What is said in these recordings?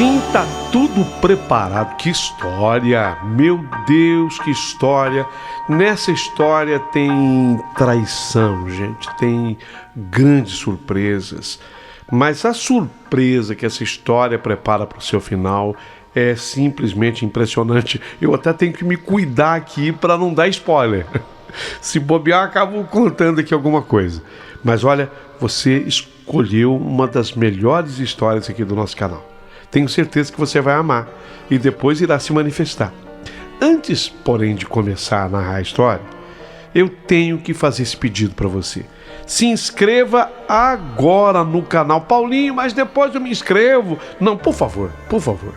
Sim, tá tudo preparado. Que história! Meu Deus, que história! Nessa história tem traição, gente. Tem grandes surpresas. Mas a surpresa que essa história prepara para o seu final é simplesmente impressionante. Eu até tenho que me cuidar aqui para não dar spoiler. Se bobear, eu acabo contando aqui alguma coisa. Mas olha, você escolheu uma das melhores histórias aqui do nosso canal. Tenho certeza que você vai amar e depois irá se manifestar. Antes, porém, de começar a narrar a história, eu tenho que fazer esse pedido para você. Se inscreva agora no canal. Paulinho, mas depois eu me inscrevo. Não, por favor, por favor.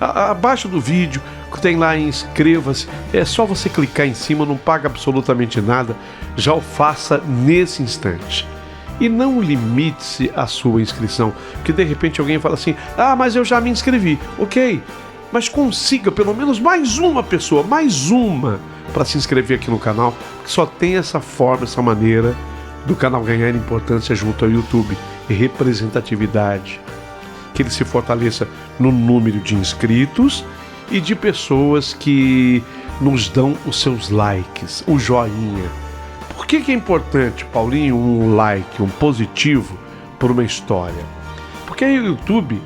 Abaixo do vídeo, tem lá em inscreva-se. É só você clicar em cima, não paga absolutamente nada. Já o faça nesse instante. E não limite-se a sua inscrição, porque de repente alguém fala assim: ah, mas eu já me inscrevi. Ok, mas consiga pelo menos mais uma pessoa, mais uma, para se inscrever aqui no canal, porque só tem essa forma, essa maneira do canal ganhar importância junto ao YouTube e representatividade. Que ele se fortaleça no número de inscritos e de pessoas que nos dão os seus likes, o joinha. Por que é importante, Paulinho, um like, um positivo por uma história? Porque aí o YouTube,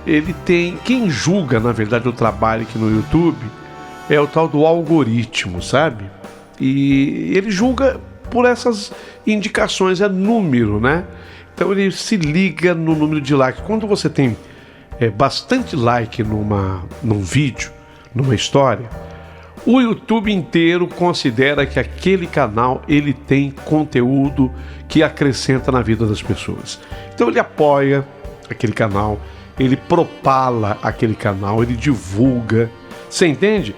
ele tem... Quem julga, na verdade, o trabalho aqui no YouTube é o tal do algoritmo, sabe? E ele julga por essas indicações, é número, né? Então ele se liga no número de likes. Quando você tem bastante like num vídeo, numa história, o YouTube inteiro considera que aquele canal ele tem conteúdo que acrescenta na vida das pessoas. Então ele apoia aquele canal, ele propala aquele canal, ele divulga. Você entende?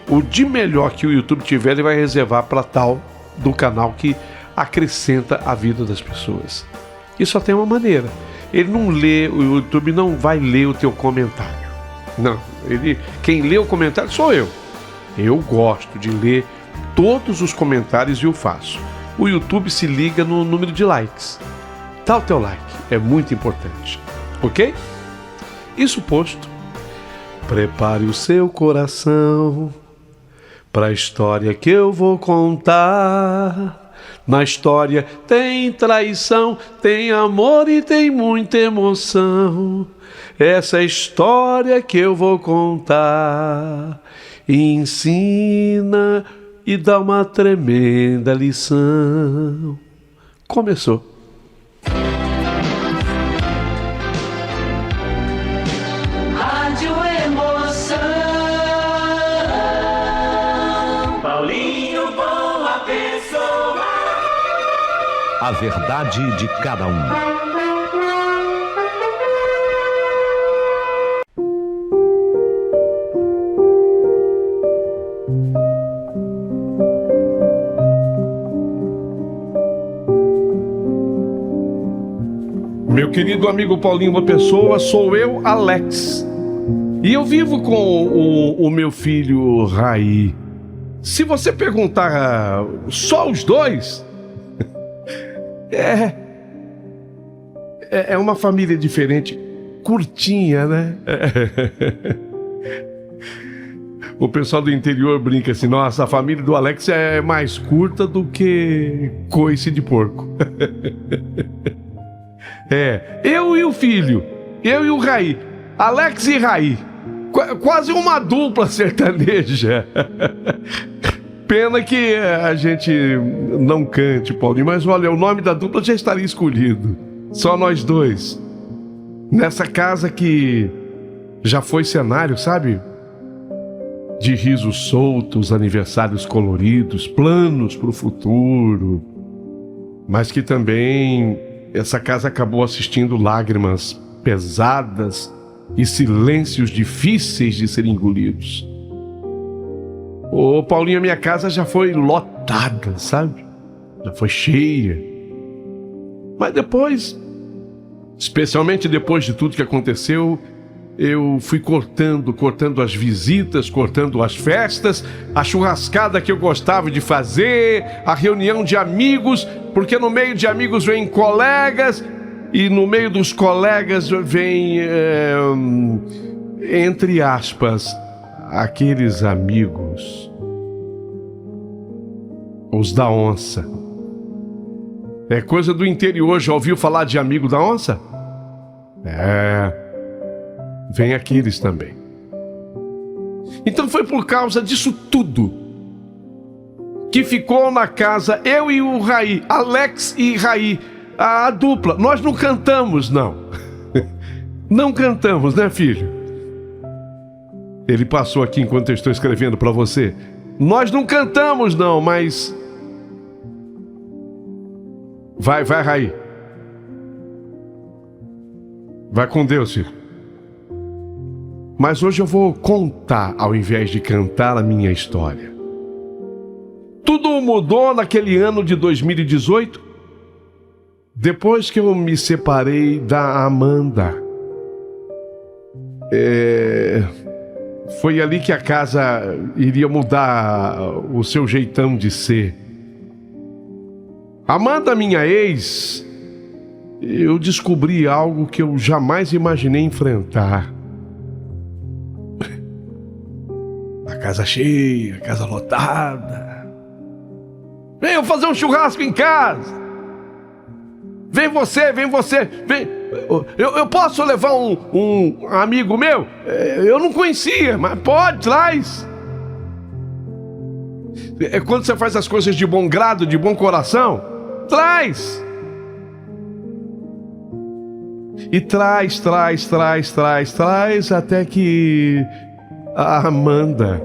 O de melhor que o YouTube tiver, ele vai reservar para tal do canal que acrescenta a vida das pessoas. E só tem uma maneira. Ele não lê, o YouTube não vai ler o teu comentário. Não, quem lê o comentário sou eu. Eu gosto de ler todos os comentários e eu faço. O YouTube se liga no número de likes. Dá o teu like, é muito importante. Ok? Isso posto, prepare o seu coração para a história que eu vou contar. Na história tem traição, tem amor e tem muita emoção. Essa é a história que eu vou contar. Ensina e dá uma tremenda lição. Começou. Rádio Emoção. Paulinho, boa pessoa. A verdade de cada um. Meu querido amigo Paulinho, uma pessoa, sou eu, Alex. E eu vivo com o meu filho, Raí. Se você perguntar só os dois, é uma família diferente, curtinha, né? O pessoal do interior brinca assim: nossa, a família do Alex é mais curta do que coice de porco. Eu e o filho, eu e o Raí, Alex e Raí, quase uma dupla sertaneja. Pena que a gente não cante, Paulinho, mas olha, o nome da dupla já estaria escolhido. Só nós dois, nessa casa que já foi cenário, sabe? De risos soltos, aniversários coloridos, planos para o futuro, mas que também... essa casa acabou assistindo lágrimas pesadas e silêncios difíceis de serem engolidos. Ô, Paulinho, a minha casa já foi lotada, sabe? Já foi cheia. Mas depois, especialmente depois de tudo que aconteceu, eu fui cortando as visitas, cortando as festas, a churrascada que eu gostava de fazer, a reunião de amigos, porque no meio de amigos vem colegas, e no meio dos colegas vem, entre aspas, aqueles amigos, os da onça. É coisa do interior, já ouviu falar de amigo da onça? Vem aqueles também. Então foi por causa disso tudo que ficou na casa eu e o Raí, Alex e Raí, a dupla. Nós não cantamos, não. Não cantamos, né, filho? Ele passou aqui enquanto eu estou escrevendo para você. Nós não cantamos, não, mas... Vai, Raí. Vai com Deus, filho. Mas hoje eu vou contar, ao invés de cantar, a minha história. Tudo mudou naquele ano de 2018, depois que eu me separei da Amanda. Foi ali que a casa iria mudar o seu jeitão de ser. Amanda, minha ex, eu descobri algo que eu jamais imaginei enfrentar. A casa cheia, a casa lotada. Venham fazer um churrasco em casa. Vem você, vem. Eu posso levar um amigo meu? Eu não conhecia, mas pode, traz. É quando você faz as coisas de bom grado, de bom coração, traz. E traz, até que a Amanda,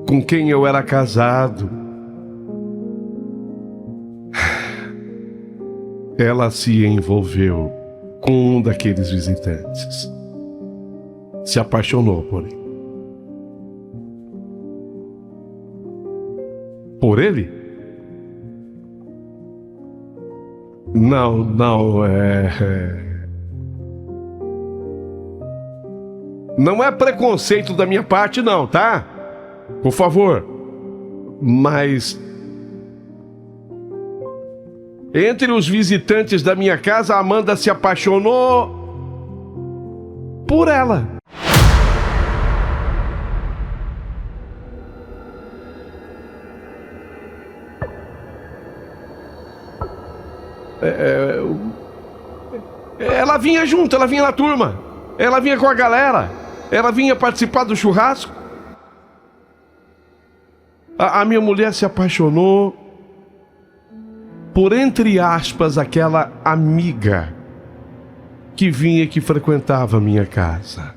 com quem eu era casado, ela se envolveu com um daqueles visitantes. Se apaixonou por ele. Por ele? Não, Não é preconceito da minha parte, não, tá? Por favor. Mas... entre os visitantes da minha casa, a Amanda se apaixonou por ela. Ela vinha junto, ela vinha na turma, ela vinha com a galera, ela vinha participar do churrasco. A minha mulher se apaixonou por, entre aspas, aquela amiga que vinha, que frequentava a minha casa.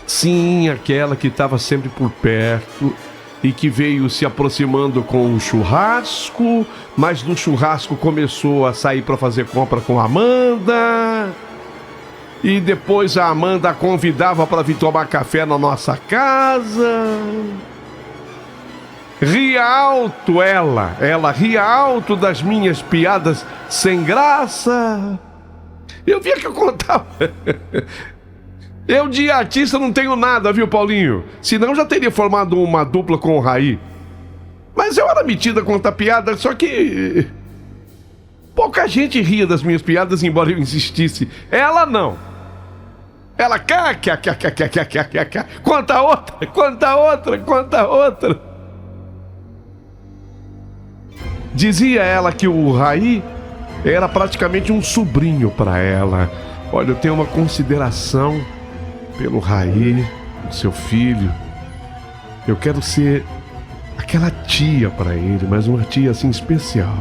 Sim, aquela que estava sempre por perto e que veio se aproximando com o churrasco, mas do churrasco começou a sair para fazer compra com a Amanda. E depois a Amanda a convidava para vir tomar café na nossa casa. Ria alto ela ria alto das minhas piadas sem graça. Eu via que eu contava. Eu de artista não tenho nada, viu, Paulinho? Senão já teria formado uma dupla com o Raí. Mas eu era metida a contar piada, só que... pouca gente ria das minhas piadas, embora eu insistisse. Ela não. Ela... Conta outra. Dizia ela que o Raí era praticamente um sobrinho para ela. Olha, eu tenho uma consideração pelo Raí, o seu filho. Eu quero ser aquela tia para ele, mas uma tia assim especial.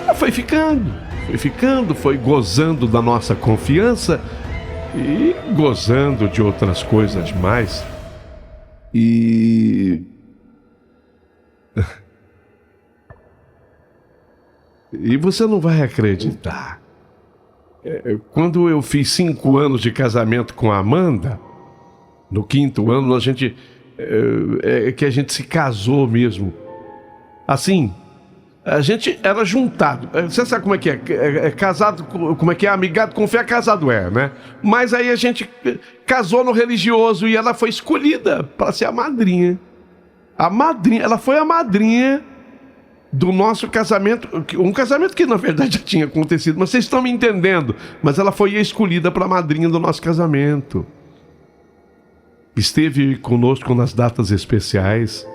Ela foi ficando, foi gozando da nossa confiança e gozando de outras coisas mais. E você não vai acreditar. Quando eu fiz 5 anos de casamento com a Amanda, no 5º ano, a gente se casou mesmo. Assim, a gente era juntado. Você sabe como é que é? Casado, como é que é? Amigado com fé, casado né? Mas aí a gente casou no religioso e ela foi escolhida para ser a madrinha. Ela foi a madrinha do nosso casamento, um casamento que na verdade já tinha acontecido, mas vocês estão me entendendo. Mas ela foi escolhida para madrinha do nosso casamento. Esteve conosco nas datas especiais.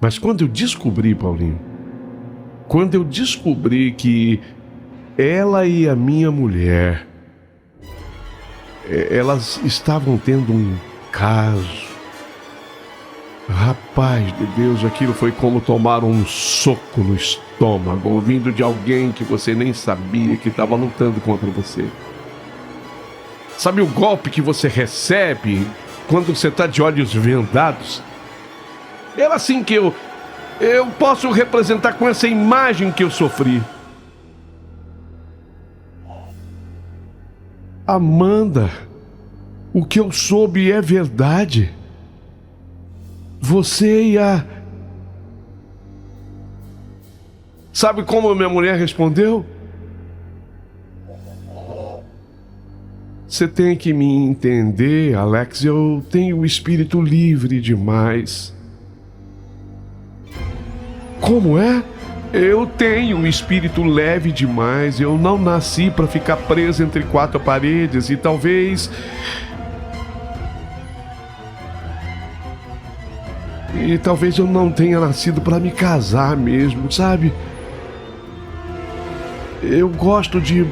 Mas quando eu descobri, Paulinho, quando eu descobri que ela e a minha mulher, elas estavam tendo um caso, rapaz de Deus, aquilo foi como tomar um soco no estômago, ouvindo de alguém que você nem sabia que estava lutando contra você. Sabe o golpe que você recebe quando você está de olhos vendados? Era assim que eu posso representar com essa imagem que eu sofri. Amanda, o que eu soube é verdade. Você e a... Sabe como minha mulher respondeu? Você tem que me entender, Alex, eu tenho o espírito livre demais. Como é? Eu tenho um espírito leve demais. Eu não nasci para ficar preso entre quatro paredes e talvez eu não tenha nascido para me casar mesmo, sabe? Eu gosto de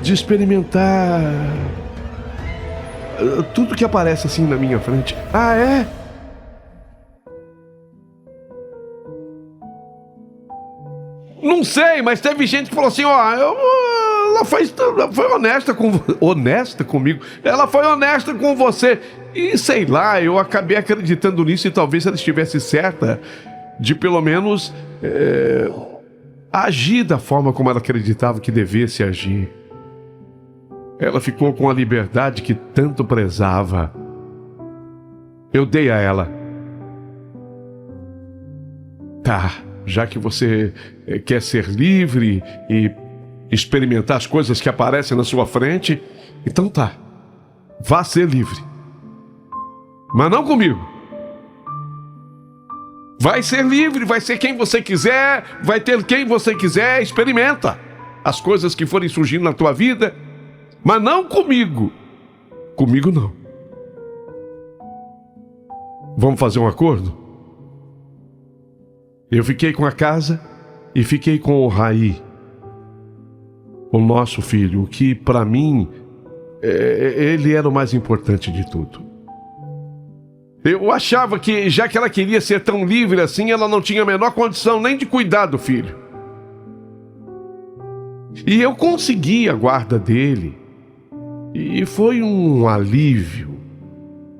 experimentar tudo que aparece assim na minha frente. Ah, é? Não sei, mas teve gente que falou assim, ela foi honesta comigo. Ela foi honesta com você. E sei lá, eu acabei acreditando nisso e talvez ela estivesse certa de pelo menos agir da forma como ela acreditava que devesse agir. Ela ficou com a liberdade que tanto prezava. Eu dei a ela. Tá, já que você quer ser livre e experimentar as coisas que aparecem na sua frente, então tá, vá ser livre. Mas não comigo. Vai ser livre, vai ser quem você quiser, vai ter quem você quiser, experimenta as coisas que forem surgindo na tua vida, mas não comigo. Comigo não. Vamos fazer um acordo? Eu fiquei com a casa e fiquei com o Raí, o nosso filho, que para mim, ele era o mais importante de tudo. Eu achava que, já que ela queria ser tão livre assim, ela não tinha a menor condição nem de cuidar do filho. E eu consegui a guarda dele. E foi um alívio.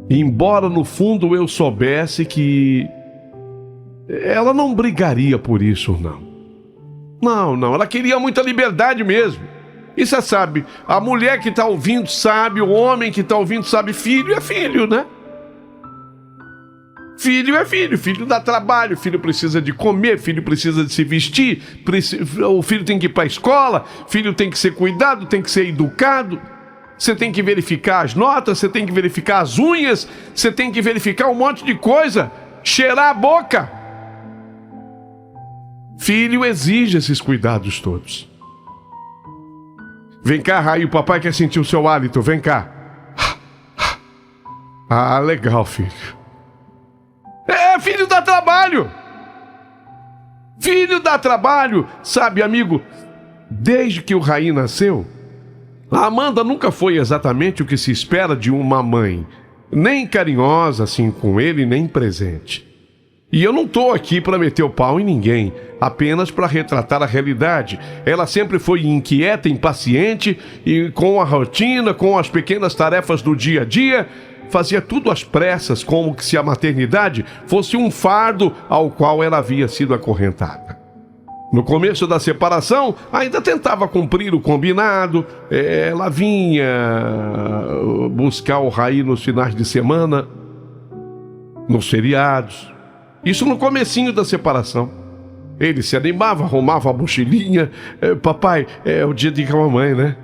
Embora no fundo eu soubesse que ela não brigaria por isso, não. Não, ela queria muita liberdade mesmo. E você sabe, a mulher que está ouvindo sabe, o homem que está ouvindo sabe, filho é filho, né? Filho é filho, filho dá trabalho, filho precisa de comer, filho precisa de se vestir, o filho tem que ir para a escola, filho tem que ser cuidado, tem que ser educado. Você tem que verificar as notas, você tem que verificar as unhas, você tem que verificar um monte de coisa, cheirar a boca. Filho exige esses cuidados todos. Vem cá, Raí, o papai quer sentir o seu hálito, vem cá. Ah, legal, filho. Filho dá trabalho. Filho dá trabalho. Sabe, amigo, desde que o Raí nasceu, a Amanda nunca foi exatamente o que se espera de uma mãe. Nem carinhosa assim com ele, nem presente. E eu não estou aqui para meter o pau em ninguém, apenas para retratar a realidade. Ela sempre foi inquieta, impaciente e com a rotina, com as pequenas tarefas do dia a dia, fazia tudo às pressas, como se a maternidade fosse um fardo ao qual ela havia sido acorrentada. No começo da separação, ainda tentava cumprir o combinado. Ela vinha buscar o Raí nos finais de semana, nos feriados. Isso no comecinho da separação. Ele se animava, arrumava a mochilinha. Papai, é o dia de ir com a mamãe, né?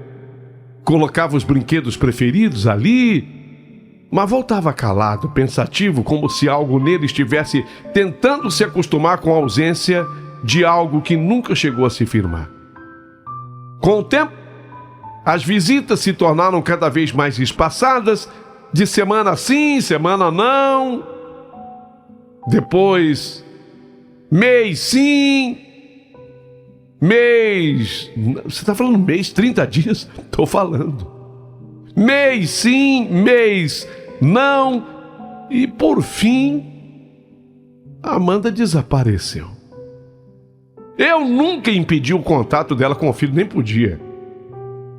Colocava os brinquedos preferidos ali. mas voltava calado, pensativo, como se algo nele estivesse tentando se acostumar com a ausência de algo que nunca chegou a se firmar. Com o tempo, as visitas se tornaram cada vez mais espaçadas, de semana sim, semana não. Depois, mês sim, mês... Você está falando mês, 30 dias? Estou falando. Mês sim, mês não. E por fim, a Amanda desapareceu. Eu nunca impedi o contato dela com o filho, nem podia.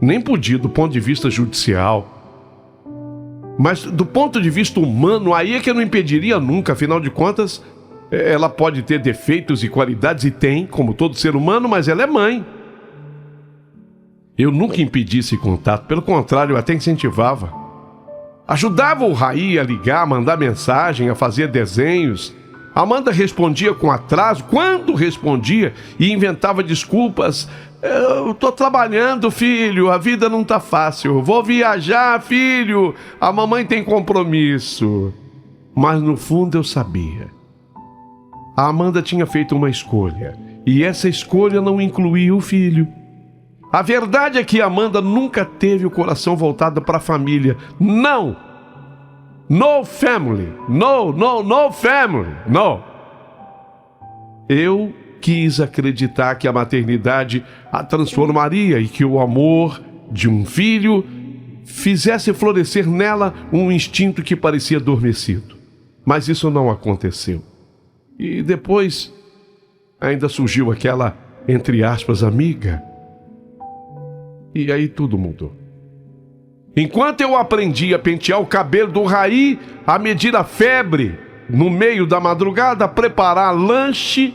Nem podia do ponto de vista judicial. Mas do ponto de vista humano, aí é que eu não impediria nunca. Afinal de contas, ela pode ter defeitos e qualidades, e tem, como todo ser humano, mas ela é mãe. Eu nunca impedi esse contato, pelo contrário, eu até incentivava. Ajudava o Raí a ligar, a mandar mensagem, a fazer desenhos. A Amanda respondia com atraso, quando respondia, e inventava desculpas. Eu tô trabalhando, filho, a vida não tá fácil. Vou viajar, filho, a mamãe tem compromisso. Mas no fundo eu sabia. A Amanda tinha feito uma escolha, e essa escolha não incluía o filho. A verdade é que a Amanda nunca teve o coração voltado para a família. Não! No family! No family! No! Eu quis acreditar que a maternidade a transformaria e que o amor de um filho fizesse florescer nela um instinto que parecia adormecido. Mas isso não aconteceu. E depois ainda surgiu aquela, entre aspas, amiga. E aí tudo mudou. Enquanto eu aprendi a pentear o cabelo do Raí, a medir a febre no meio da madrugada, a preparar lanche,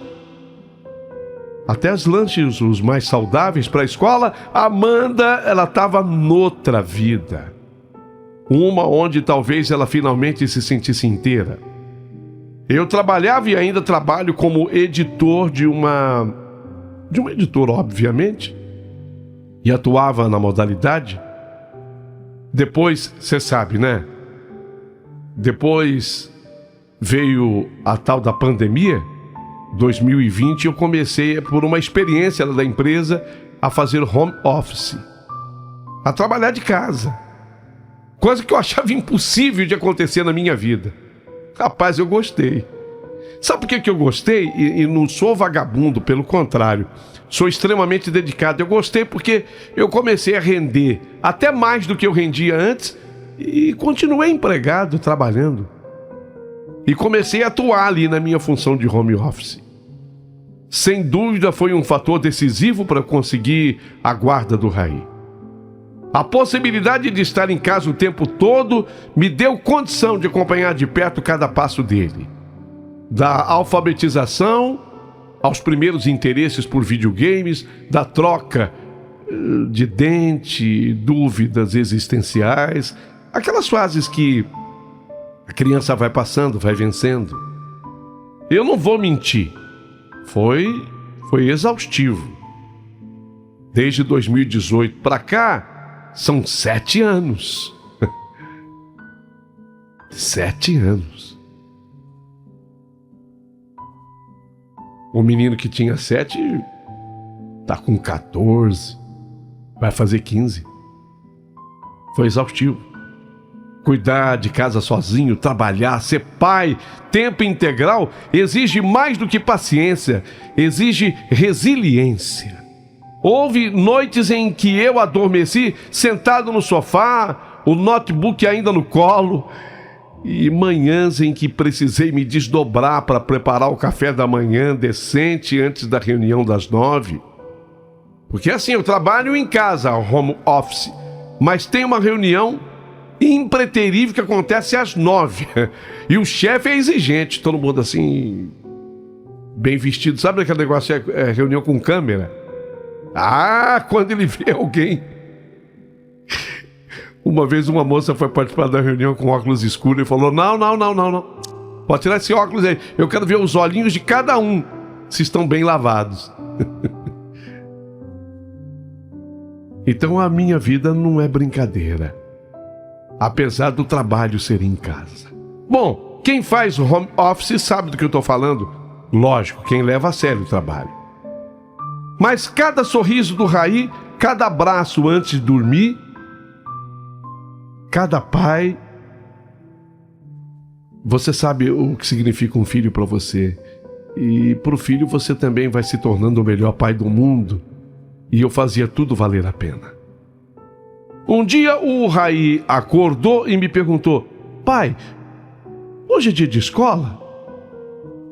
até os lanches os mais saudáveis para a escola, a Amanda, ela estava noutra vida. Uma onde talvez ela finalmente se sentisse inteira. Eu trabalhava e ainda trabalho como editor de uma editora, obviamente, e atuava na modalidade. Depois, você sabe, né? Depois veio a tal da pandemia, 2020, eu comecei por uma experiência da empresa a fazer home office, a trabalhar de casa, coisa que eu achava impossível de acontecer na minha vida. Rapaz, eu gostei. Sabe por que eu gostei? E não sou vagabundo, pelo contrário, sou extremamente dedicado. Eu gostei porque eu comecei a render até mais do que eu rendia antes e continuei empregado, trabalhando. E comecei a atuar ali na minha função de home office. Sem dúvida foi um fator decisivo para conseguir a guarda do Raí. A possibilidade de estar em casa o tempo todo me deu condição de acompanhar de perto cada passo dele. Da alfabetização aos primeiros interesses por videogames, da troca de dente, dúvidas existenciais, aquelas fases que a criança vai passando, vai vencendo. Eu não vou mentir, foi exaustivo. Desde 2018 para cá, são 7 anos. 7 anos. O menino que tinha 7 tá com 14, vai fazer 15. Foi exaustivo. Cuidar de casa sozinho, trabalhar, ser pai, tempo integral, exige mais do que paciência, exige resiliência. Houve noites em que eu adormeci sentado no sofá, o notebook ainda no colo, e manhãs em que precisei me desdobrar para preparar o café da manhã decente antes da reunião das 9. Porque assim, eu trabalho em casa, home office, mas tem uma reunião impreterível que acontece às 9. E o chefe é exigente, todo mundo assim, bem vestido. Sabe aquele negócio, reunião com câmera? Ah, quando ele vê alguém. Uma vez uma moça foi participar da reunião com óculos escuros e falou: não. Pode tirar esse óculos aí. Eu quero ver os olhinhos de cada um, se estão bem lavados. Então a minha vida não é brincadeira. apesar do trabalho ser em casa. Bom, quem faz home office sabe do que eu estou falando. Lógico, quem leva a sério o trabalho. Mas cada sorriso do Raí, cada abraço antes de dormir, cada pai... Você sabe o que significa um filho para você. E para o filho você também vai se tornando o melhor pai do mundo. E eu fazia tudo valer a pena. Um dia o Raí acordou e me perguntou: pai, hoje é dia de escola?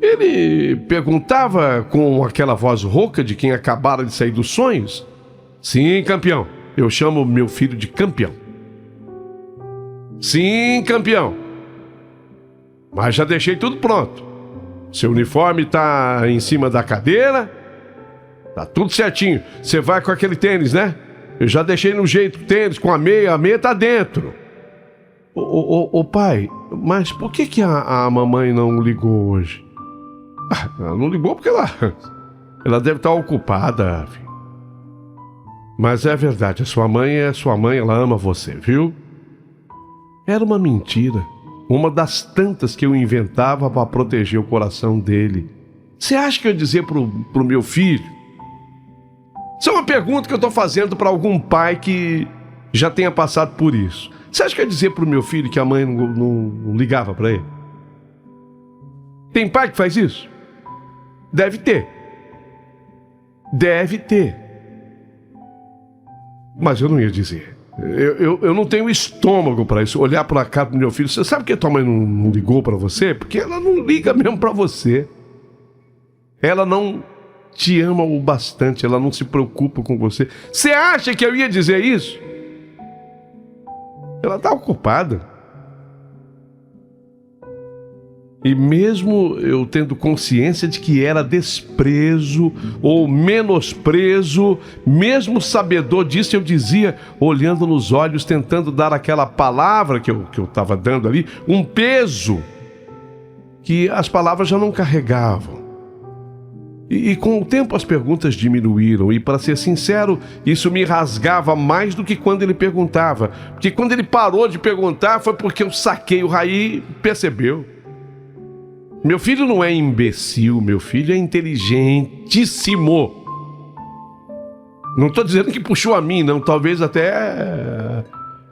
Ele perguntava com aquela voz rouca de quem acabara de sair dos sonhos. Sim, campeão. Eu chamo meu filho de campeão. Sim, campeão. Mas já deixei tudo pronto. Seu uniforme tá em cima da cadeira. Tá tudo certinho. Você vai com aquele tênis, né? Eu já deixei no jeito o tênis com a meia tá dentro. Ô pai, mas por que a mamãe não ligou hoje? Ela não ligou porque ela deve estar ocupada, filho. Mas é verdade, a sua mãe é sua mãe, ela ama você, viu? Era uma mentira. Uma das tantas que eu inventava para proteger o coração dele. Você acha que eu ia dizer pro meu filho? Isso é uma pergunta que eu estou fazendo para algum pai que já tenha passado por isso. Você acha que eu ia dizer pro meu filho que a mãe não ligava para ele? Tem pai que faz isso? Deve ter. Deve ter. Mas eu não ia dizer. Eu não tenho estômago para isso. Olhar para a cara do meu filho. Você sabe que a tua mãe não ligou para você? Porque ela não liga mesmo para você. Ela não te ama o bastante. Ela não se preocupa com você. Você acha que eu ia dizer isso? Ela está ocupada. E mesmo eu tendo consciência de que era desprezo ou menosprezo, mesmo sabedor disso, eu dizia, olhando nos olhos, tentando dar aquela palavra que eu estava dando ali, um peso que as palavras já não carregavam. E com o tempo as perguntas diminuíram, e para ser sincero, isso me rasgava mais do que quando ele perguntava. Porque quando ele parou de perguntar foi porque eu saquei o Raí e percebeu. Meu filho não é imbecil, meu filho é inteligentíssimo. Não estou dizendo que puxou a mim, não. Talvez até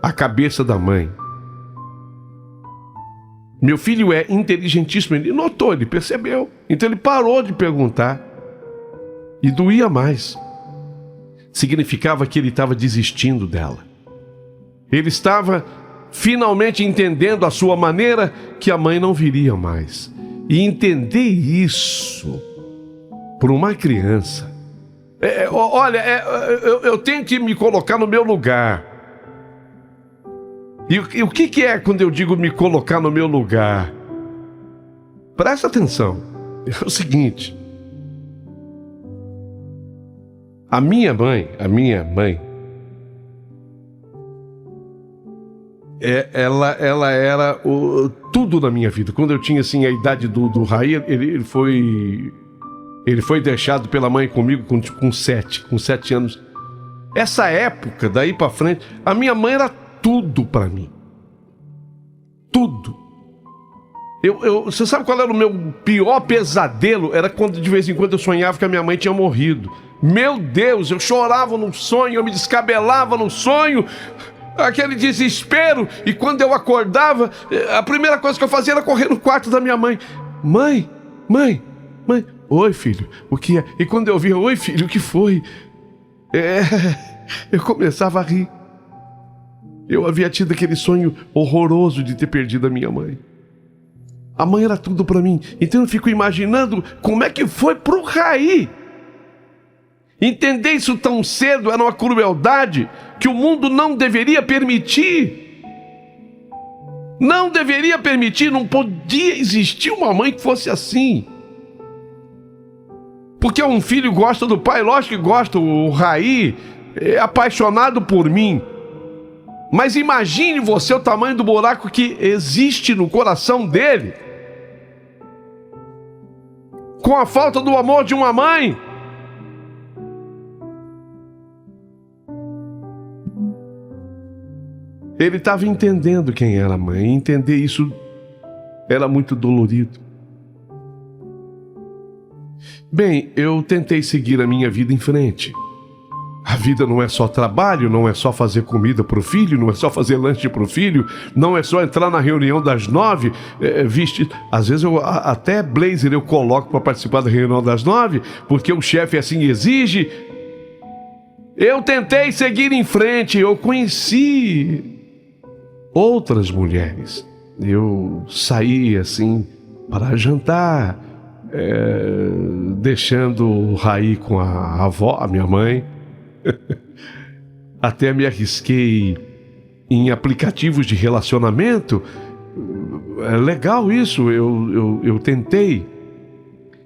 a cabeça da mãe. Meu filho é inteligentíssimo. Ele notou, ele percebeu. Então ele parou de perguntar. E doía mais. Significava que ele estava desistindo dela. Ele estava finalmente entendendo a sua maneira que a mãe não viria mais. E entender isso por uma criança. Eu tenho que me colocar no meu lugar. E o que é quando eu digo me colocar no meu lugar? Presta atenção. É o seguinte. A minha mãe, ela era tudo na minha vida. Quando eu tinha assim a idade do Raí, ele foi deixado pela mãe comigo com 7 anos. Essa época, daí pra frente, a minha mãe era tudo pra mim. Tudo. Você sabe qual era o meu pior pesadelo? Era quando de vez em quando eu sonhava que a minha mãe tinha morrido. Meu Deus, eu chorava no sonho, eu me descabelava no sonho. Aquele desespero, e quando eu acordava, a primeira coisa que eu fazia era correr no quarto da minha mãe. Mãe, oi filho, o que é? E quando eu via, oi filho, o que foi? Eu começava a rir. Eu havia tido aquele sonho horroroso de ter perdido a minha mãe. A mãe era tudo pra mim, então eu fico imaginando como é que foi pro Raí. Entender isso tão cedo era uma crueldade que o mundo não deveria permitir. Não deveria permitir, não podia existir uma mãe que fosse assim. Porque um filho gosta do pai, lógico que gosta, o Raí é apaixonado por mim. Mas imagine você o tamanho do buraco que existe no coração dele. Com a falta do amor de uma mãe. Ele estava entendendo quem era a mãe. E entender isso era muito dolorido. Bem, eu tentei seguir a minha vida em frente. A vida não é só trabalho, não é só fazer comida para o filho, não é só fazer lanche para o filho, não é só entrar na reunião das 9, às vezes até blazer eu coloco para participar da reunião das 9, porque o chefe assim exige. Eu tentei seguir em frente, eu conheci outras mulheres. Eu saí assim para jantar, deixando o Raí com a avó, a minha mãe. Até me arrisquei em aplicativos de relacionamento. É legal isso, eu tentei.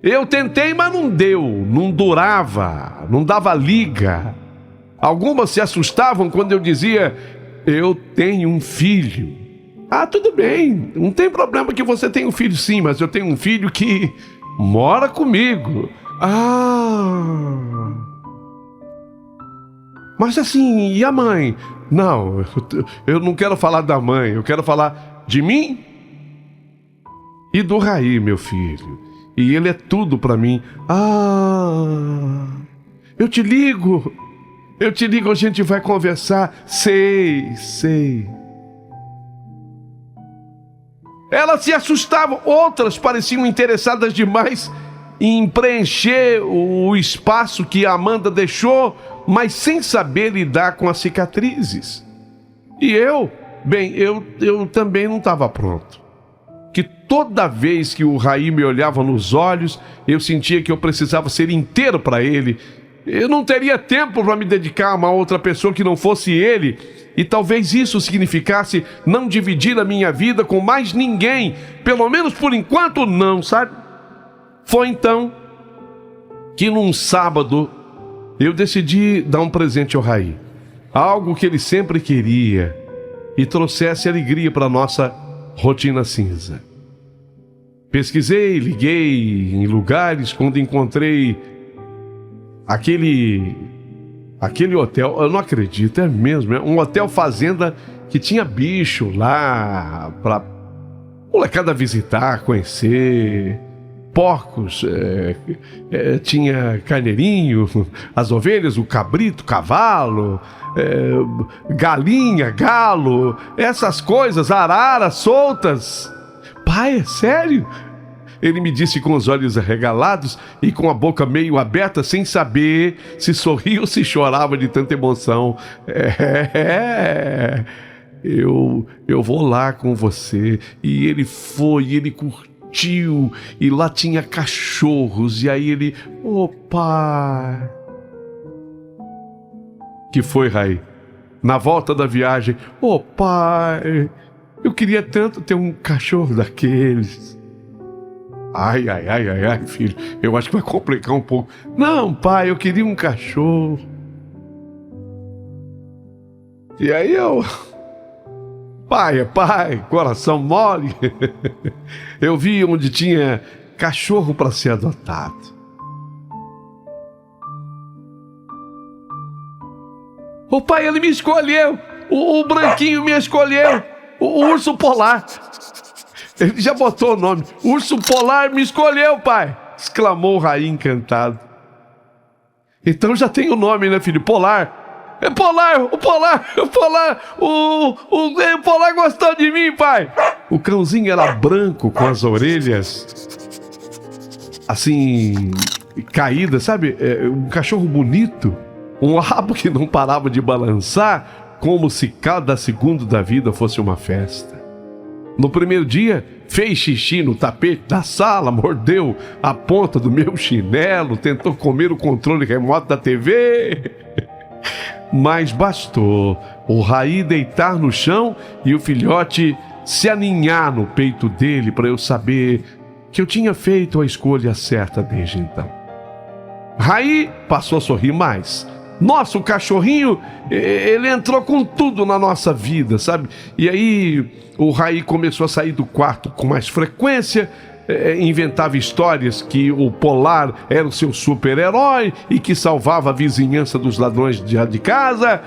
Eu tentei, mas não deu, não durava, não dava liga. Algumas se assustavam quando eu dizia: eu tenho um filho. Ah, tudo bem, não tem problema que você tenha um filho sim, mas eu tenho um filho que mora comigo. Mas assim, e a mãe? Não, eu não quero falar da mãe, eu quero falar de mim e do Raí, meu filho. E ele é tudo pra mim. Eu te ligo, a gente vai conversar. Sei. Elas se assustavam, outras pareciam interessadas demais em preencher o espaço que a Amanda deixou, mas sem saber lidar com as cicatrizes. E eu também não estava pronto. Que toda vez que o Raí me olhava nos olhos, eu sentia que eu precisava ser inteiro para ele. Eu não teria tempo para me dedicar a uma outra pessoa que não fosse ele. E talvez isso significasse não dividir a minha vida com mais ninguém. Pelo menos por enquanto não, sabe? Foi então que num sábado eu decidi dar um presente ao Raí. Algo que ele sempre queria e trouxesse alegria para a nossa rotina cinza. Pesquisei, liguei em lugares quando encontrei aquele hotel. Eu não acredito, é mesmo, é um hotel fazenda que tinha bicho lá para molecada visitar, conhecer. Porcos, tinha carneirinho, as ovelhas, o cabrito, cavalo, galinha, galo, essas coisas, araras soltas. Pai, é sério? Ele me disse com os olhos arregalados e com a boca meio aberta, sem saber se sorria ou se chorava de tanta emoção. Eu vou lá com você. E ele foi, ele curtiu. E lá tinha cachorros. E aí ele: pai. Que foi, Raí? Na volta da viagem: pai, eu queria tanto ter um cachorro daqueles. Ai, filho, eu acho que vai complicar um pouco. Não, pai, eu queria um cachorro. E aí eu... Pai, coração mole. Eu vi onde tinha cachorro para ser adotado. Pai, ele me escolheu. O branquinho me escolheu. O urso polar. Ele já botou o nome. Urso polar me escolheu, pai. Exclamou o Raí encantado. Então já tem o nome, né, filho? Polar. O Polar gostou de mim, pai. O cãozinho era branco, com as orelhas assim, caídas, sabe? Um cachorro bonito. Um rabo que não parava de balançar, como se cada segundo da vida fosse uma festa. No primeiro dia, fez xixi no tapete da sala, mordeu a ponta do meu chinelo, tentou comer o controle remoto da TV. Mas bastou o Raí deitar no chão e o filhote se aninhar no peito dele para eu saber que eu tinha feito a escolha certa desde então. Raí passou a sorrir mais. Nossa, o cachorrinho, ele entrou com tudo na nossa vida, sabe? E aí o Raí começou a sair do quarto com mais frequência, inventava histórias que o Polar era o seu super-herói e que salvava a vizinhança dos ladrões de casa.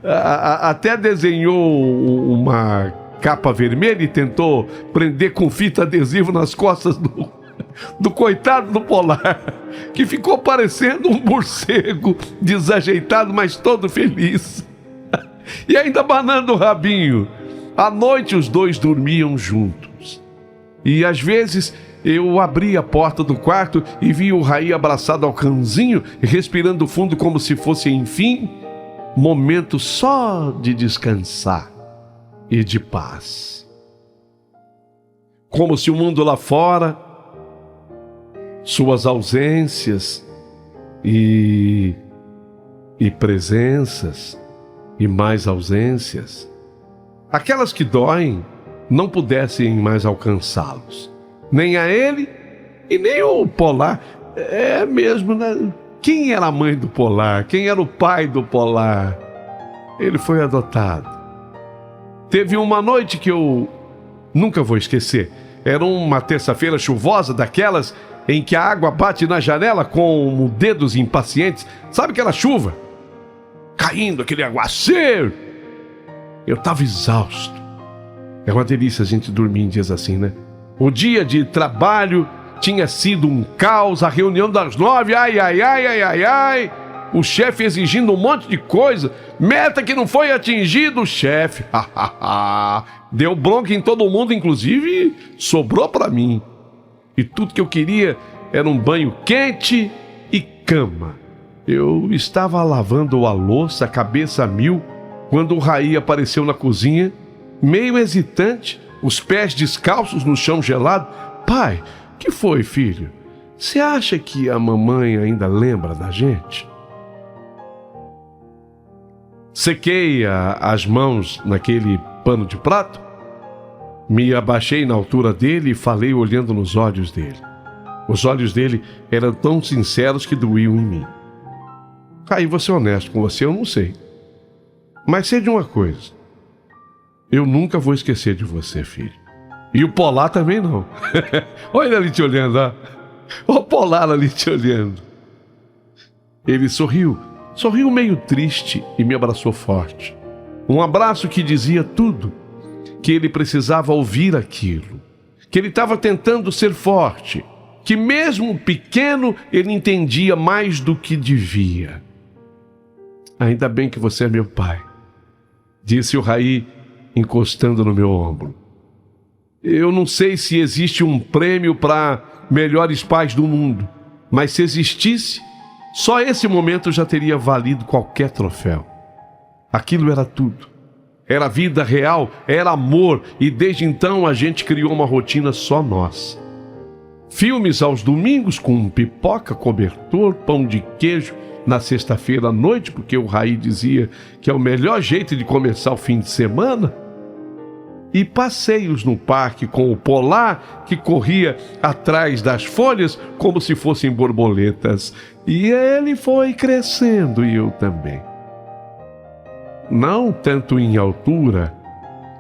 Até desenhou uma capa vermelha e tentou prender com fita adesiva nas costas do coitado do Polar, que ficou parecendo um morcego desajeitado, mas todo feliz. E ainda banando o rabinho. À noite os dois dormiam juntos. E às vezes eu abria a porta do quarto e via o Raí abraçado ao cãozinho, respirando fundo como se fosse, enfim, momento só de descansar e de paz. Como se o mundo lá fora, suas ausências e presenças e mais ausências, aquelas que doem, não pudessem mais alcançá-los. Nem a ele e nem o Polar. É mesmo, né? Quem era a mãe do Polar? Quem era o pai do Polar? Ele foi adotado. Teve uma noite que eu nunca vou esquecer. Era uma terça-feira chuvosa, daquelas em que a água bate na janela como dedos impacientes. Sabe aquela chuva? Caindo, aquele aguaceiro. Eu estava exausto. É uma delícia a gente dormir em dias assim, né? O dia de trabalho tinha sido um caos, a reunião das 9, ai. O chefe exigindo um monte de coisa, meta que não foi atingido, o chefe. Deu bronca em todo mundo, inclusive sobrou para mim. E tudo que eu queria era um banho quente e cama. Eu estava lavando a louça, a cabeça a mil, quando o Raí apareceu na cozinha, meio hesitante, os pés descalços no chão gelado. Pai, que foi, filho? Você acha que a mamãe ainda lembra da gente? Sequei as mãos naquele pano de prato, me abaixei na altura dele e falei olhando nos olhos dele. Os olhos dele eram tão sinceros que doíam em mim. Aí, vou ser honesto com você, eu não sei. Mas sei de uma coisa. Eu nunca vou esquecer de você, filho. E o Polar também não. Olha ele ali te olhando, ó. O Polar ali te olhando. Ele sorriu meio triste e me abraçou forte. Um abraço que dizia tudo. Que ele precisava ouvir aquilo. Que ele estava tentando ser forte. Que mesmo pequeno ele entendia mais do que devia. Ainda bem que você é meu pai, disse o Raí, encostando no meu ombro. Eu não sei se existe um prêmio para melhores pais do mundo, mas se existisse, só esse momento já teria valido qualquer troféu. Aquilo era tudo. Era vida real, era amor, e desde então a gente criou uma rotina só nossa. Filmes aos domingos com pipoca, cobertor, pão de queijo na sexta-feira à noite, porque o Raí dizia que é o melhor jeito de começar o fim de semana. E passeios no parque com o Polar, que corria atrás das folhas como se fossem borboletas. E ele foi crescendo e eu também. Não tanto em altura,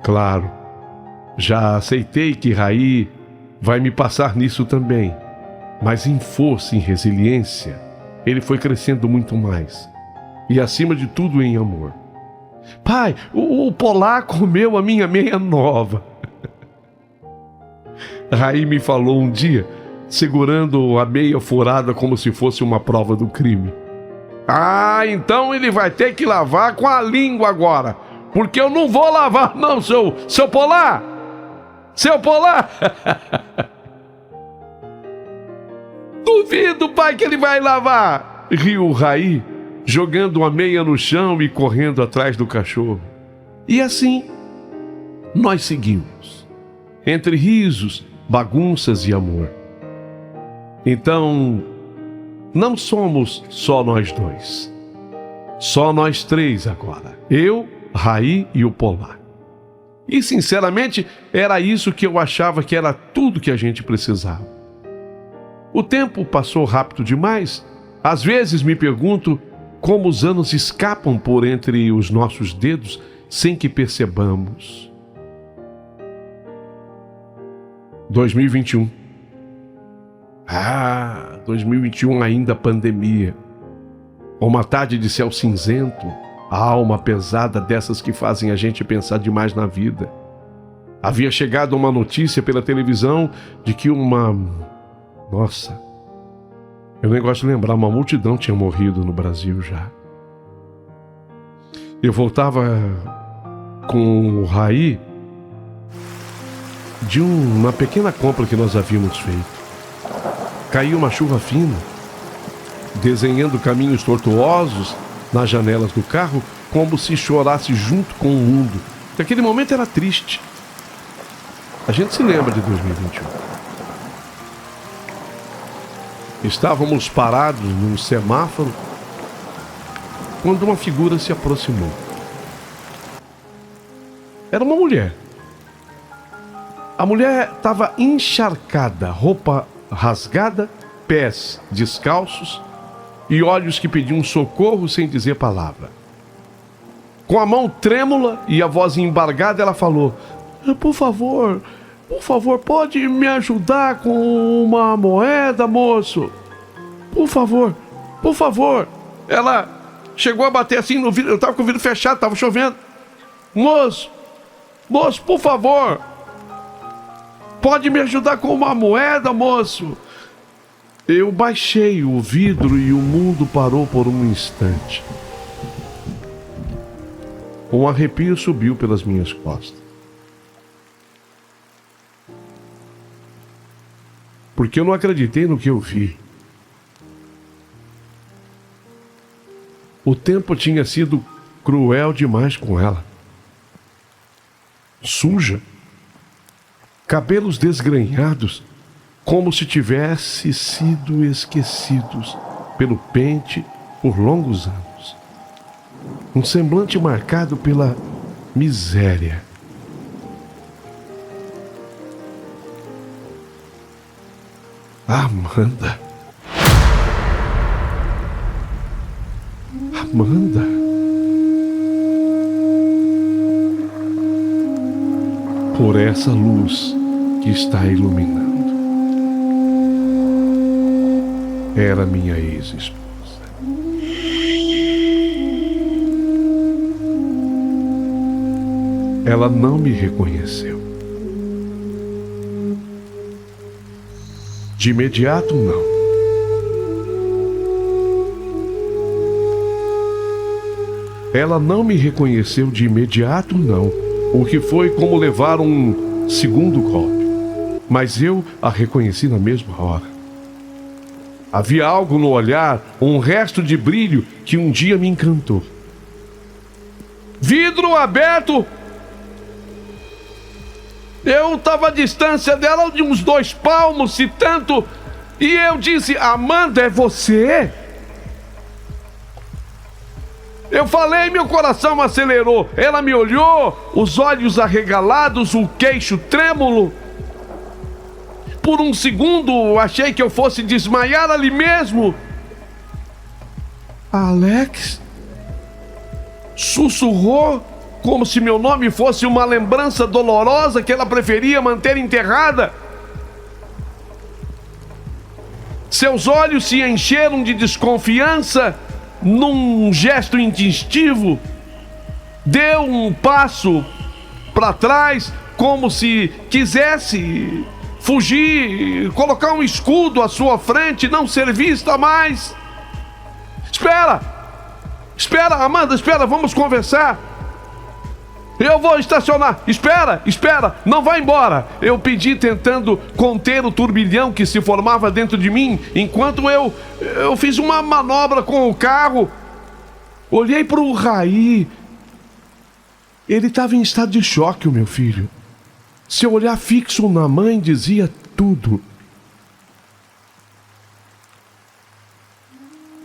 claro. Já aceitei que Raí vai me passar nisso também. Mas em força, em resiliência, ele foi crescendo muito mais. E acima de tudo em amor. Pai, o Polar comeu a minha meia nova. Raí me falou um dia, segurando a meia furada como se fosse uma prova do crime. Ah, então ele vai ter que lavar com a língua agora. Porque eu não vou lavar não, seu Polar. Seu Polar. Duvido, pai, que ele vai lavar. Riu o Raí, jogando a meia no chão e correndo atrás do cachorro. E assim, nós seguimos, entre risos, bagunças e amor. Então, não somos só nós dois. Só nós três agora. Eu, Raí e o Polar. E, sinceramente, era isso que eu achava que era tudo que a gente precisava. O tempo passou rápido demais. Às vezes me pergunto como os anos escapam por entre os nossos dedos sem que percebamos. 2021. 2021 ainda pandemia. Uma tarde de céu cinzento, Alma pesada dessas que fazem a gente pensar demais na vida. Havia chegado uma notícia pela televisão de que Nossa, eu nem gosto de lembrar, uma multidão tinha morrido no Brasil já. Eu voltava com o Raí de uma pequena compra que nós havíamos feito. Caiu uma chuva fina, desenhando caminhos tortuosos nas janelas do carro, como se chorasse junto com o mundo. Naquele momento era triste. A gente se lembra de 2021. Estávamos parados num semáforo quando uma figura se aproximou. Era uma mulher. A mulher estava encharcada, roupa rasgada, pés descalços e olhos que pediam socorro sem dizer palavra. Com a mão trêmula e a voz embargada, ela falou: por favor, pode me ajudar com uma moeda, moço? Por favor. Ela chegou a bater assim no vidro, eu estava com o vidro fechado, estava chovendo. Moço, por favor, pode me ajudar com uma moeda, moço? Eu baixei o vidro e o mundo parou por um instante. Um arrepio subiu pelas minhas costas. Porque eu não acreditei no que eu vi. O tempo tinha sido cruel demais com ela. Suja, cabelos desgrenhados, como se tivesse sido esquecidos pelo pente por longos anos. Um semblante marcado pela miséria. Amanda. Por essa luz que está iluminando. Era minha ex-esposa. Ela não me reconheceu. De imediato, não. Ela não me reconheceu de imediato, não. O que foi como levar um segundo golpe. Mas eu a reconheci na mesma hora. Havia algo no olhar, um resto de brilho que um dia me encantou. Vidro aberto! Eu estava à distância dela de uns 2 palmos, se tanto, e eu disse: Amanda, é você? Eu falei, meu coração acelerou. Ela me olhou, os olhos arregalados, o queixo trêmulo. Por um segundo, achei que eu fosse desmaiar ali mesmo. Alex? Sussurrou, como se meu nome fosse uma lembrança dolorosa que ela preferia manter enterrada. Seus olhos se encheram de desconfiança. Num gesto instintivo, deu um passo para trás, como se quisesse fugir, colocar um escudo à sua frente, não ser vista mais. Espera, Amanda, espera, vamos conversar. Eu vou estacionar. Espera, não vá embora. Eu pedi, tentando conter o turbilhão que se formava dentro de mim, enquanto eu fiz uma manobra com o carro. Olhei para o Raí. Ele estava em estado de choque, o meu filho. Seu olhar fixo na mãe dizia tudo.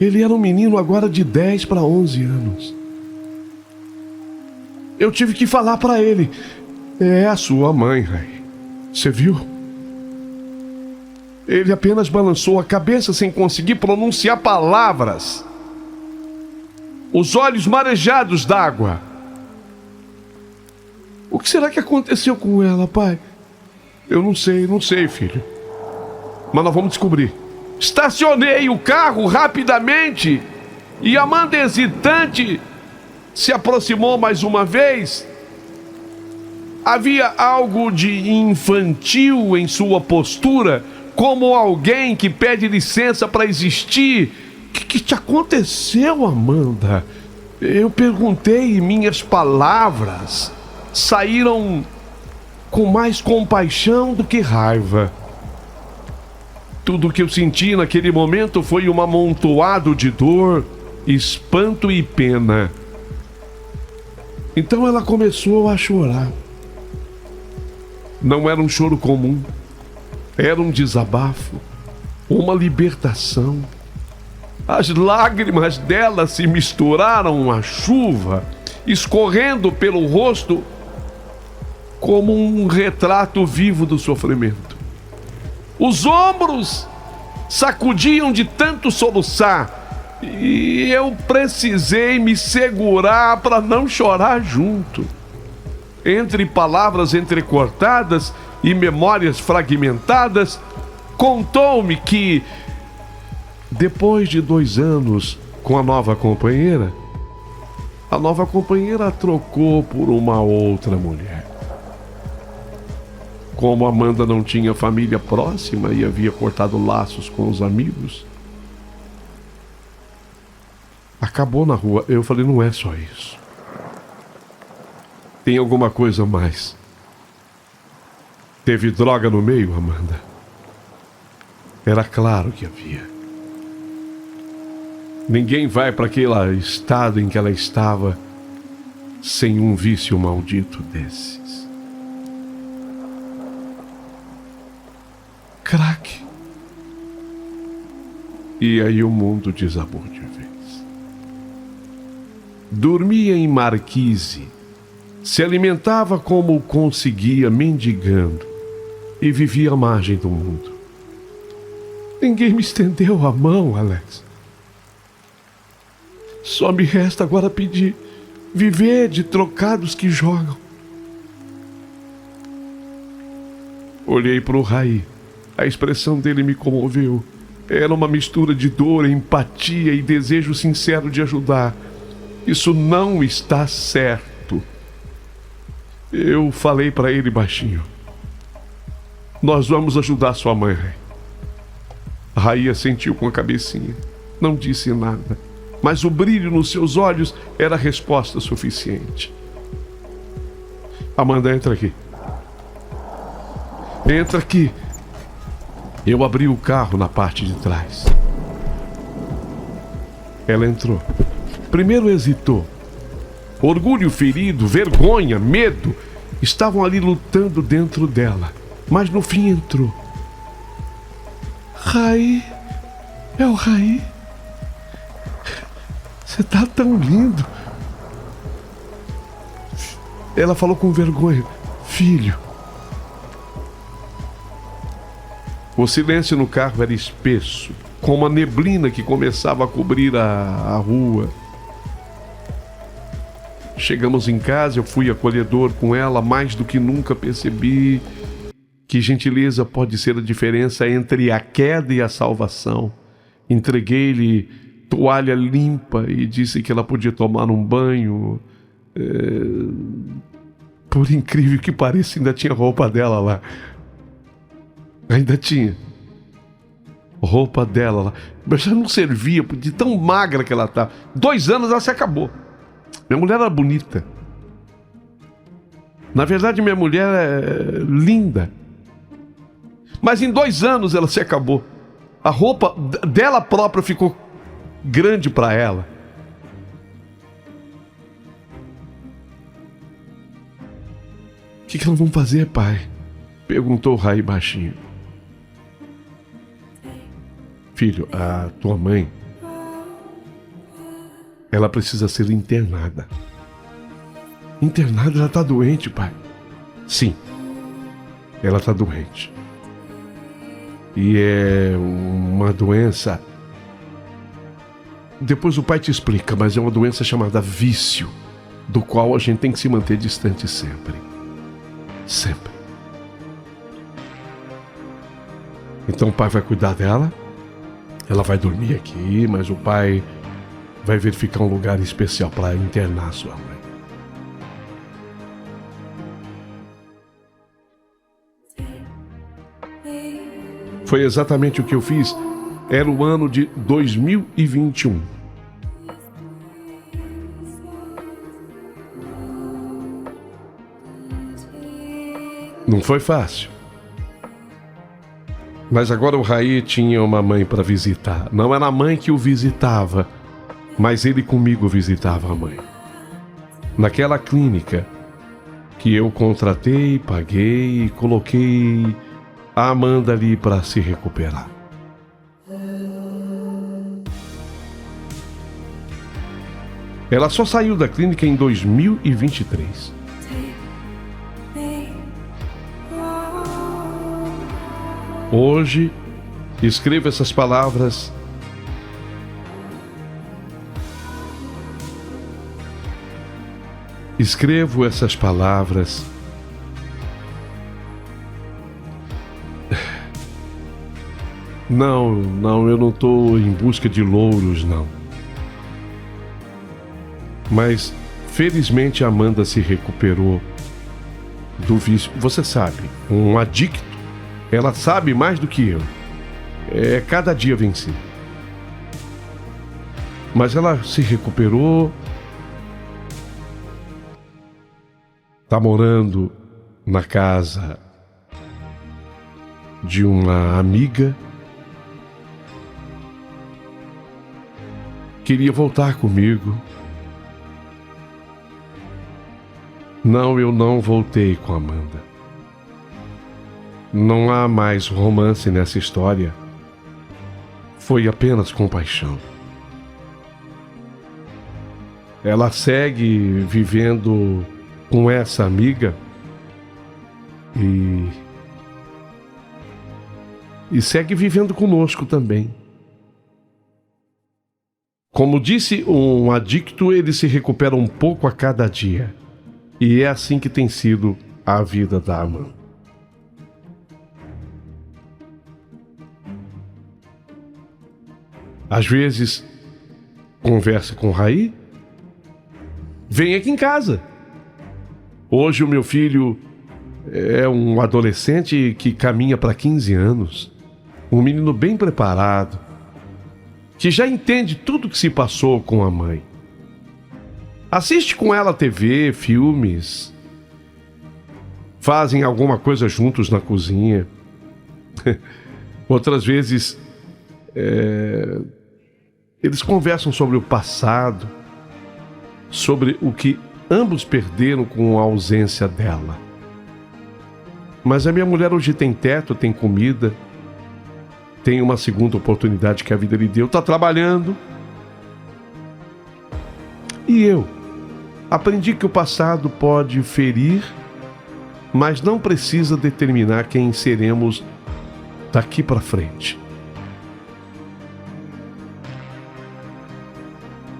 Ele era um menino agora de 10 para 11 anos. Eu tive que falar para ele: é a sua mãe, Raí. Você viu? Ele apenas balançou a cabeça sem conseguir pronunciar palavras. Os olhos marejados d'água. O que será que aconteceu com ela, pai? Eu não sei, filho. Mas nós vamos descobrir. Estacionei o carro rapidamente e Amanda, hesitante, se aproximou mais uma vez. Havia algo de infantil em sua postura, como alguém que pede licença para existir. O que te aconteceu, Amanda? Eu perguntei e minhas palavras saíram com mais compaixão do que raiva. Tudo o que eu senti naquele momento foi um amontoado de dor, espanto e pena. Então ela começou a chorar. Não era um choro comum, era um desabafo, uma libertação. As lágrimas dela se misturaram à chuva, escorrendo pelo rosto como um retrato vivo do sofrimento. Os ombros sacudiam de tanto soluçar e eu precisei me segurar para não chorar junto. Entre palavras entrecortadas e memórias fragmentadas, contou-me que, depois de 2 anos com a nova companheira a trocou por uma outra mulher. Como Amanda não tinha família próxima e havia cortado laços com os amigos, acabou na rua. Eu falei, não é só isso. Tem alguma coisa a mais. Teve droga no meio, Amanda? Era claro que havia. Ninguém vai para aquele estado em que ela estava sem um vício maldito desses. Crack. E aí o mundo desabou de vez. Dormia em marquise, se alimentava como conseguia, mendigando, e vivia à margem do mundo. Ninguém me estendeu a mão, Alex. Só me resta agora pedir, viver de trocados que jogam. Olhei para o Raí. A expressão dele me comoveu. Era uma mistura de dor, empatia e desejo sincero de ajudar. Isso não está certo. Eu falei para ele baixinho. Nós vamos ajudar sua mãe. A Raí sentiu com a cabecinha. Não disse nada. Mas o brilho nos seus olhos era resposta suficiente. Amanda, entra aqui. Entra aqui. Eu abri o carro na parte de trás. Ela entrou. Primeiro hesitou. Orgulho ferido, vergonha, medo estavam ali lutando dentro dela. Mas no fim entrou. Raí, é o Raí. Você tá tão lindo. Ela falou com vergonha. Filho. O silêncio no carro era espesso, com uma neblina que começava a cobrir a rua. Chegamos em casa, eu fui acolhedor com ela, mais do que nunca percebi que gentileza pode ser a diferença entre a queda e a salvação. Entreguei-lhe toalha limpa e disse que ela podia tomar um banho. Por incrível que pareça, ainda tinha roupa dela lá. Ainda tinha roupa dela lá, mas já não servia de tão magra que ela estava. 2 anos ela se acabou. Minha mulher era bonita. Na verdade, minha mulher é linda. Mas em 2 anos ela se acabou. A roupa dela própria ficou grande para ela. O que nós vamos fazer, pai? Perguntou o Raí baixinho. Filho, a tua mãe, ela precisa ser internada. Internada? Ela tá doente, pai. Sim, ela tá doente. E é uma doença... Depois o pai te explica, mas é uma doença chamada vício, do qual a gente tem que se manter distante sempre. Sempre. Então o pai vai cuidar dela. Ela vai dormir aqui, mas o pai vai verificar um lugar especial para internar sua mãe. Foi exatamente o que eu fiz. Era o ano de 2021. Não foi fácil. Mas agora o Raí tinha uma mãe para visitar. Não era a mãe que o visitava, mas ele comigo visitava a mãe. Naquela clínica que eu contratei, paguei e coloquei a Amanda ali para se recuperar. Ela só saiu da clínica em 2023. Hoje, escrevo essas palavras Não, eu não estou em busca de louros, não. Mas, felizmente, a Amanda se recuperou do vício. Você sabe, um adicto, ela sabe mais do que eu. É cada dia vencer. Mas ela se recuperou. Está morando na casa de uma amiga. Queria voltar comigo. Não, eu não voltei com a Amanda. Não há mais romance nessa história. Foi apenas compaixão. Ela segue vivendo com essa amiga e segue vivendo conosco também. Como disse um adicto, ele se recupera um pouco a cada dia. E é assim que tem sido a vida da Amanda. Às vezes, conversa com o Raí, vem aqui em casa. Hoje o meu filho é um adolescente que caminha para 15 anos, um menino bem preparado, que já entende tudo que se passou com a mãe. Assiste com ela TV, filmes, fazem alguma coisa juntos na cozinha. Outras vezes, eles conversam sobre o passado, sobre o que ambos perderam com a ausência dela. Mas a minha mulher hoje tem teto, tem comida, tem uma segunda oportunidade que a vida lhe deu, está trabalhando. E eu aprendi que o passado pode ferir, mas não precisa determinar quem seremos daqui para frente.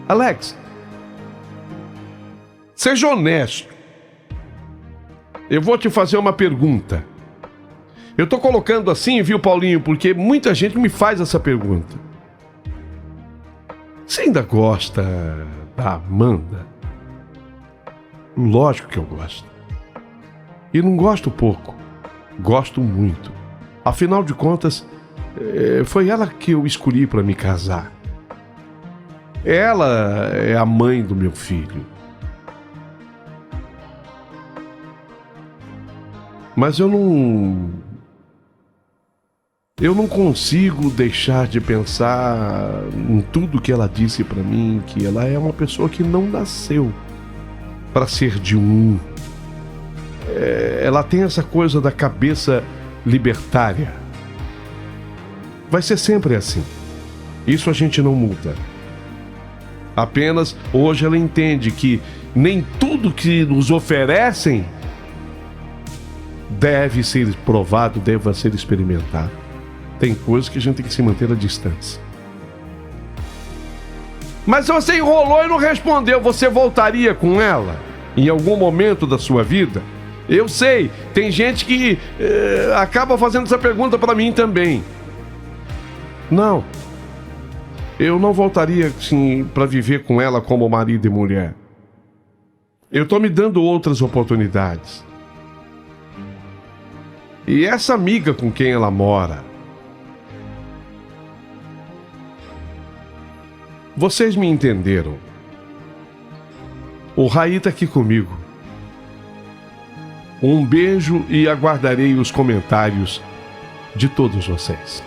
Alex, seja honesto. Eu vou te fazer uma pergunta. Eu tô colocando assim, viu, Paulinho, porque muita gente me faz essa pergunta. Você ainda gosta da Amanda? Lógico que eu gosto. E não gosto pouco. Gosto muito. Afinal de contas, foi ela que eu escolhi para me casar. Ela é a mãe do meu filho. Mas eu não consigo deixar de pensar em tudo que ela disse para mim, que ela é uma pessoa que não nasceu para ser de um. Ela tem essa coisa da cabeça libertária. Vai ser sempre assim. Isso a gente não muda. Apenas hoje ela entende que nem tudo que nos oferecem deve ser provado, deve ser experimentado. Tem coisas que a gente tem que se manter à distância. Mas se você enrolou e não respondeu, você voltaria com ela em algum momento da sua vida? Eu sei, tem gente que acaba fazendo essa pergunta para mim também. Não. eu não voltaria assim para viver com ela como marido e mulher. Eu tô me dando outras oportunidades. E essa amiga com quem ela mora, vocês me entenderam. O Raí tá aqui comigo. Um beijo e aguardarei os comentários de todos vocês.